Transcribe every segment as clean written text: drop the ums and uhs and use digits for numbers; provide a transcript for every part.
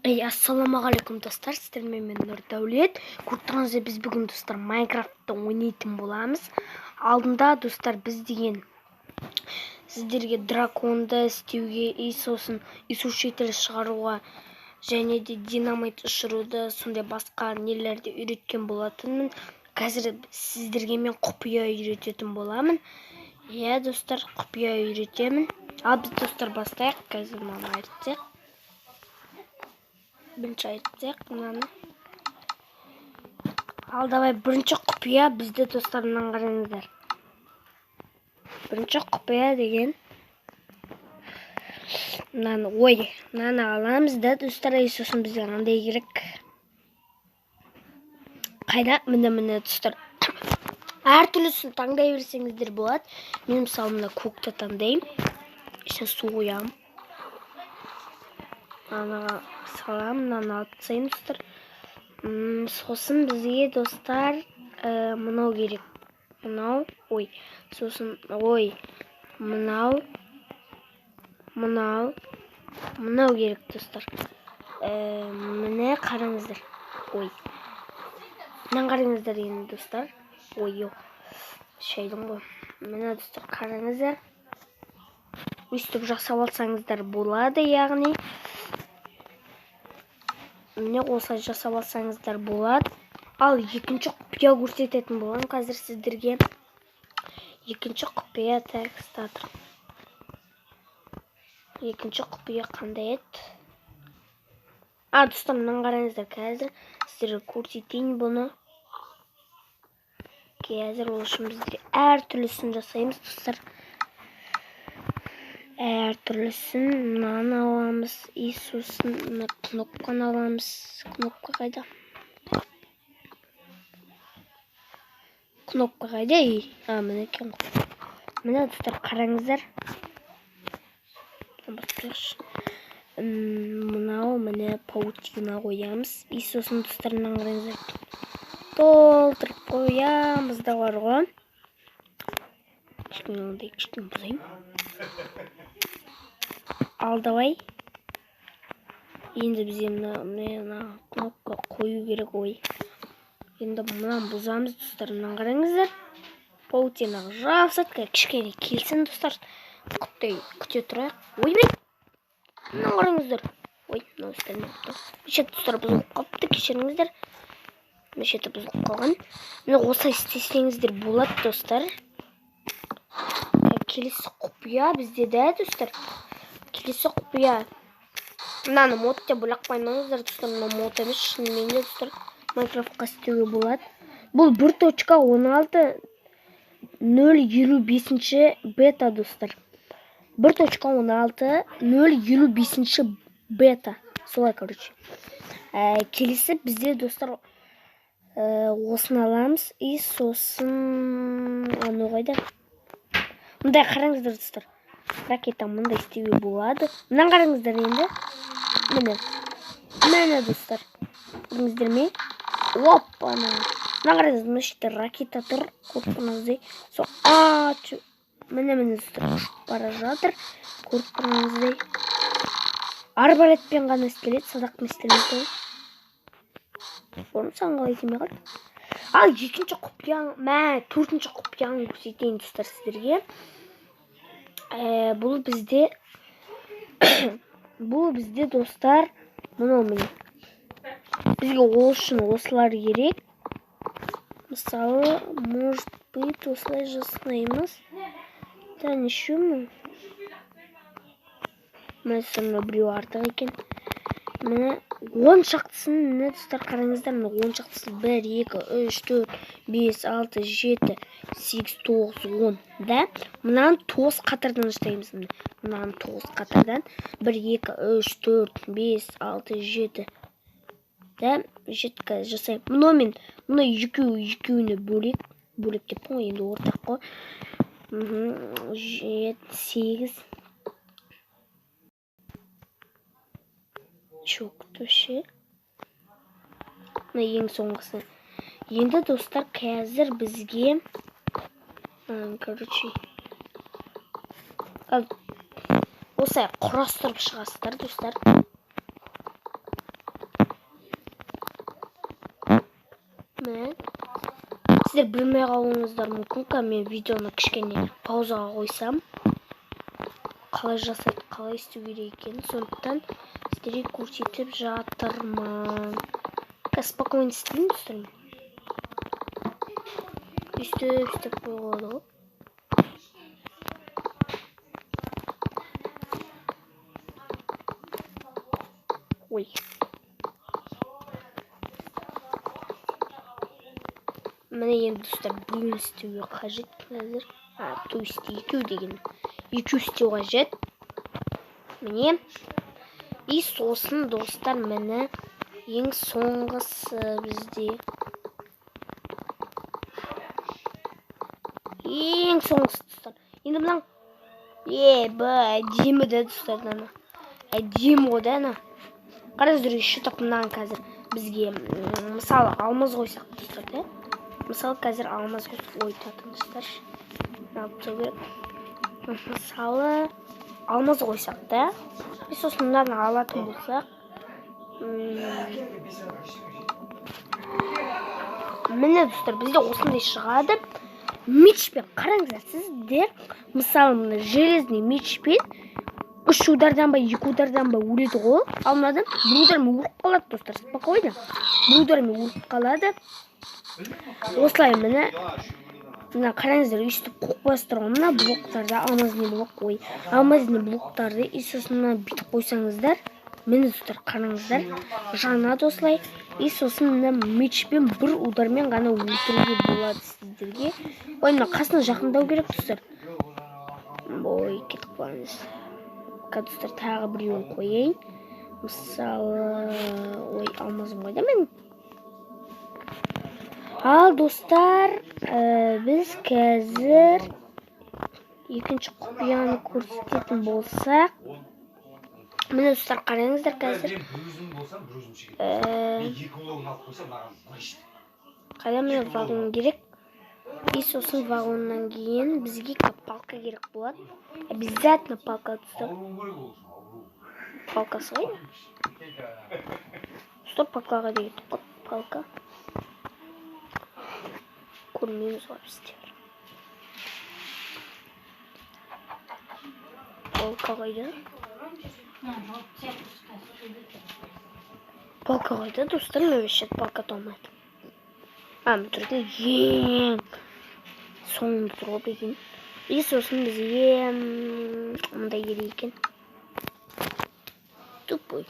Ассаламағалейкум достар, сіздермен мен Нұрдәулет. Көрдіңіздер, біз бүгін достар Майнкрафтта ойнайтын боламыз. Алдында достар біз деген сіздерге драконды істеуге, сосын иісушитель шығаруға және де динамит ұшыруды, сондай басқа нелерді үйреткен болатынмын. Қазір сіздерге мен құпия үйрететін боламын. Достар, құпия үйретемін. Ал біз достар бастайық. Қазір мама айтсақ. Бірінші айтсақ мынаны. Ал давай бірінші құпия бізде достар, мынаны қараңыздар. Бірінші құпия деген мынаны аламыз да достар, сосын бізге қандай керек? Қайда? Міне достар. Әртүрлісін таңдай берсеңіздер болады. Мен мысалы мына көкті таңдаймын. Ішіне су қоямын. Мынаны салам, мынаны алып тастаймын достар. Сосын бізге достар мынау керек. Мынау керек достар. Міне қараңыздар. Мынаны қараңыздар енді достар. Шайдың ғой. Міне достар қараңыздар. Өстіп жасап алсаңыздар болады, яғни міне осылай жасап алсаңыздар болады. Ал екінші құпия көрсететін боламын қазір сіздерге. Екінші құпия текстатор. Екінші құпия қандай еді? Достар, мынаны қараңыздар, қазір сіздерге көрсетейін бұны. Қазір ол үшін бізде әртүрлісін жасаймыз достар. Әртүрлісін мынаны аламыз, сосын мына кнопканы аламыз. Кнопка қайда? Міне екен ғой. Міне достар қараңыздар. Мынау міне паутина қоямыз. Сосын достар мынаны қараңыздар. Толтырып қоямыз да бар ғой. Кішкене бұзайым. Ал давай. Енді бізде мына кнопка қою керек ой. Енді мынаны бұзамыз достар, мынаны қараңыздар. Паутинаға жабысады, кішкене келсін достар. Күте тұрайық. Мынаны қараңыздар. Мынау істелмепті. Мешет достар бұзылып қалыпты, кешіріңіздер. Мешеті бұзылып қалған. Міне осылай істесеңіздер болады достар. Келесі құпия бізде де достар. Келесі құпия. Мынаны мод деп бөлек қоймаңыздар достар. Мына мод емес, шынымен де достар. Майнкрафтқа істеуге болады. Бұл 1.055 бета достар. 1.055 бета. Солай, короче. Келесі бізде достар осыны аламыз. Сосын аны қайда? Мындай қараңыздар достар. Ракета мындай істеуге болады. Мынаны қараңыздар енді. Міне достар. Көрдіңіздер ме? Мына қараңыздар, мына жерде ракета тұр. Көрдіңіздер. Міне достар. Бара жатыр. Көрдіңіздер. Арбалетпен ғана істеледі, садақпен істелмейді. Саған қалай тимей қалды? Ал екінші құпияң, төртінші құпияң көрсетейін достар сіздерге. Бұл бізде достар, мынау міне. Бізге ол үшін осылар керек. Мысалы, может быть, осылай жасаймыз. Еще мы. Мәсімі біреу артық екен. Міне 10 шақтысын, міне достар қараңыздар, міне 10 шақтысын 1, 2, 3, 4, 5, 6, 7, 8, 9, 10. Да? Мынаны 9 қатардан жасаймыз. Мынаны 9 қатардан 1, 2, 3, 4, 5, 6, 7. Да? 7 жасаймыз. Мұны екеуіне бөлек деп қой, енді ортақ қой. 7, 8. Чөкті ше. Мына ең соңғысы. Енді достар қазір бізге осылай құрастырып шығасыздар достар. Сіздер білмей қалуыңыздар мүмкін. Мен видеоны кішкене паузаға қойсам, қалай жасайды, қалай істеу керек екенін, сондықтан сіздерге көрсетіп жатырмын. Спокойно істеймін достар. Үстіп қойғалы ғой. Ой. Міне енді достар біреуін істеуге қажет қазір. То есть екеу деген. Екеу істеу қажет. Міне. И сосын достар міне ең соңғысы бізде. Ең соңғысы достар. Енді мынау. Әдемі де достар. Әдемі ғой да ана. Қараңыздар шытып мынаған қазір бізге мысалы алмаз қойсақ достар, да? Мысалы қазір алмаз қойсақ достар. Мысалы алмаз қойсақ, да? Біз сосын мынаны алатын болсақ, міне достар, бізде осындай шығады. Мечпен қараңыздар, сіздер мысалы мына железный мечпен 3 удардан ба 2 удардан ба өледі ғой. Ал мынадан 1 удармен өліп қалады достар. Спокойно. 1 удармен өліп қалады. Осылай міне қараңыздар, өйстіп қоқпастыр ғой. Мына блоктарды алмазный блок қой. Алмазный блоктарды и сосын мына бүйтіп қойсаңыздар, міне достар қараңыздар, жанады осылай. И сосын мына мечпен 1 удармен ғана өлтіруге болады сіздерге. Ой, мына қасына жақындау керек достар. Ой, кетіп қаламыз. Достар тағы біреуін қойайын. Мысалы, ой, алмазым қойда мен. Ал достар, біз қазір екінші құпияны көрсететін болсақ, міне достар қараңыздар қазір. Қайда міне вагон керек. И сосын вагоннан кейін бізге палка керек болады. Обязательно палка достар. Палкасы ғой. Стоп, палкаға деген палка. Көрмейміз ғой біздер. Палка қойды. Палка қойды достар, мен вообще палка толмайды. Бұл түрде ең соңында тұр ғой екен. И сосын бізге мындай керек екен. Тупой.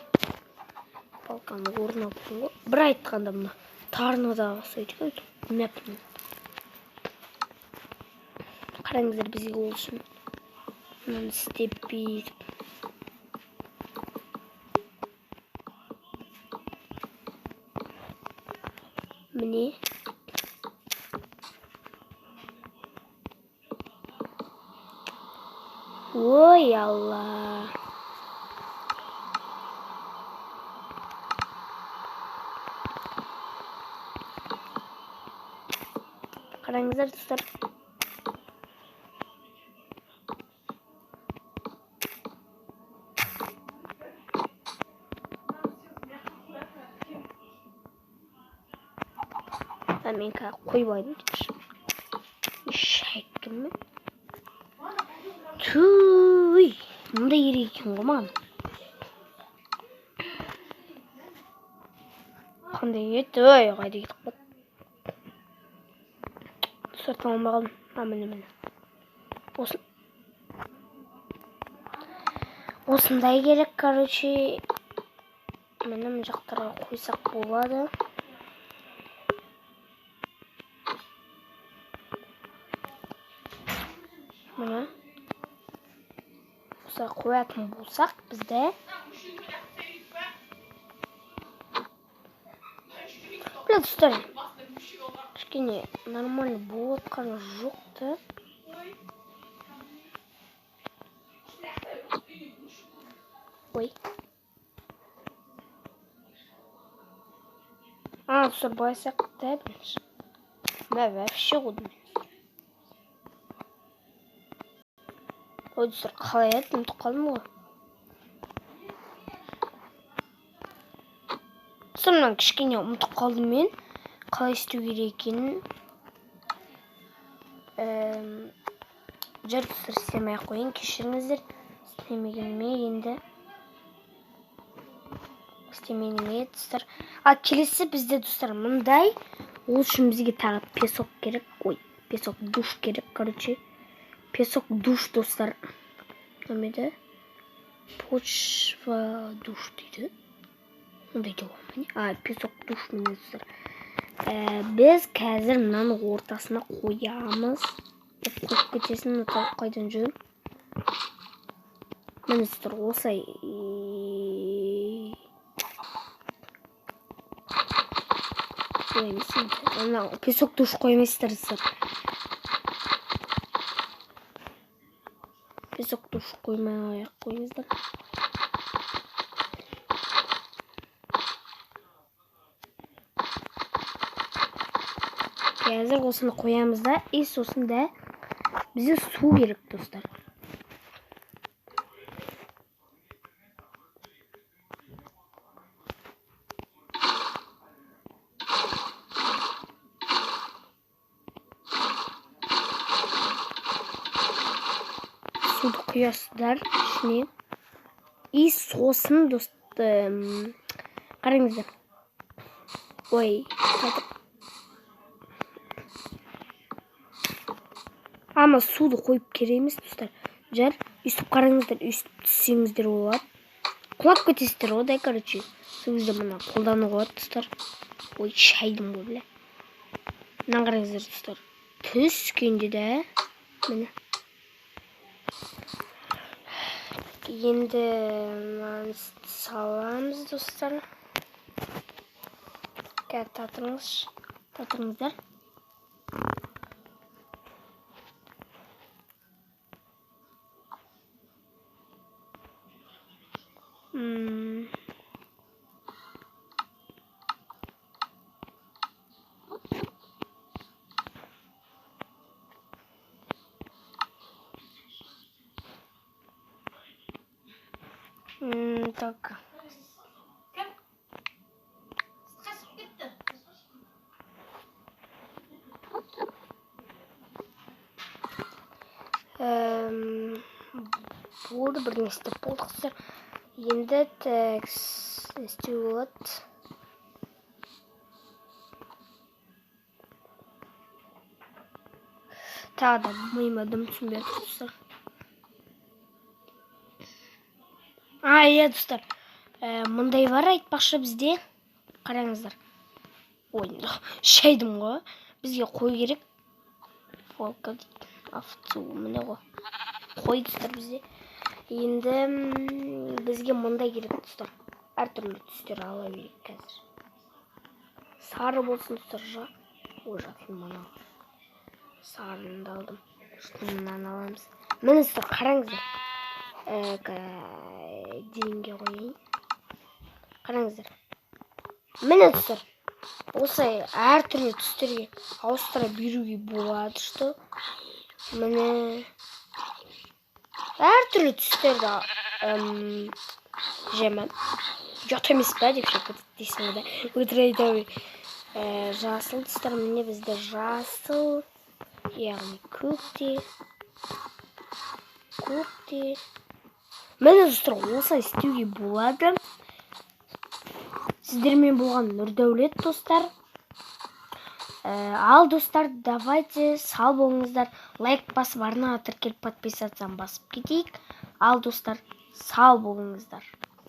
Палканы орнап қойған ғой. Бір айтқанда мына тарныдағы сөйтіп мәпін. Қараңыздар бізге ол үшін. Мынаны істеп бейіп. Міне. Ой, Алла. Қараңыздар достар. Мен қойып айдым депші. Шайттым мен. Туй, мұнда керек екен ғой маған. Қандай ет, ой, қайда кетіп қойды. Сұртын алмағалым. Міне. Осындай керек, короче. Міне мұн жақтарға қойсақ болады. Міне. Осылай қоятын болсақ бізде. Бля, достар. Кішкене нормально болып қана жоқты. Ой. Достар, байсақ та білінші. Мә, вообще қойдым. Ой, достар, қалай еді, ұмытып қалдым ғой. Достар, мынаны кішкене ұмытып қалдым мен. Қалай істеу керек екенін. Жар достар, істемей ақ қойын, кешіріңіздер. Істемегеніме достар. Келесі бізде достар мындай. Ол үшін бізге тағы песок керек. Песок душ керек, короче. Песок душ достар. Немеді? Почва душ дейді. Ондай жоқ. Песок душ міне достар. Біз қазір мынаны ортасына қоямыз. Қойып кетесін, қайдан жүріп. Міне достар, осылай. Песок душ қоймайсыздар достар. Песок душ қоймай ақ қойыңыздар. Қазір осыны қоямыз да, сосын да бізде су керек достар. Суды құясыздар ішіне. Сосын достар, қараңыздар. Ама суды қойып кереміз достар. Жар, үстіп қараңыздар, үстіп түссеңіздер болады. Құлап кетесіздер одай, короче. Сіңізді мұна қолдану болады достар. Шайдым ғой біле. Мына қараңыздар достар. Түскенде де, міне. Енді саламыз достар. Татырыңыздар. Так. Болды, бірден істеп болдық. Енді істеу болады. Тағы да мойымадым, түсінбедім. Достар, мұндай бар айтпақшы бізде. Қараңыздар. Шайдым ғой. Бізге қой керек. Волка дейді. Овцу, міне ғой. Қой достар бізде. Енді бізге мұндай керек достар. Әртүрлі түстер ала берек қазір. Сары болсын достар. Жатын мұна. Сарыны да алдым. Шынынан аламыз. Міне достар, қараңыздар. Дейінге қойайын. Қараңыздар. Міне достар. Осылай әртүрлі түстерге ауыстыра беруге болады, что. Міне әртүрлі түстерді жемем. Жат емес па деп дейсің ғой да. Өтірейді. Жасыл достар, міне бізде жасыл. Яғни көкте. Міне достар, осылай істеуге болады. Сіздермен болған Нұрдәулет достар. Ал достар, давайте сау болыңыздар. Лайк басып, арнаға тіркеліп подписаться басып кетейік. Ал достар, сау болыңыздар.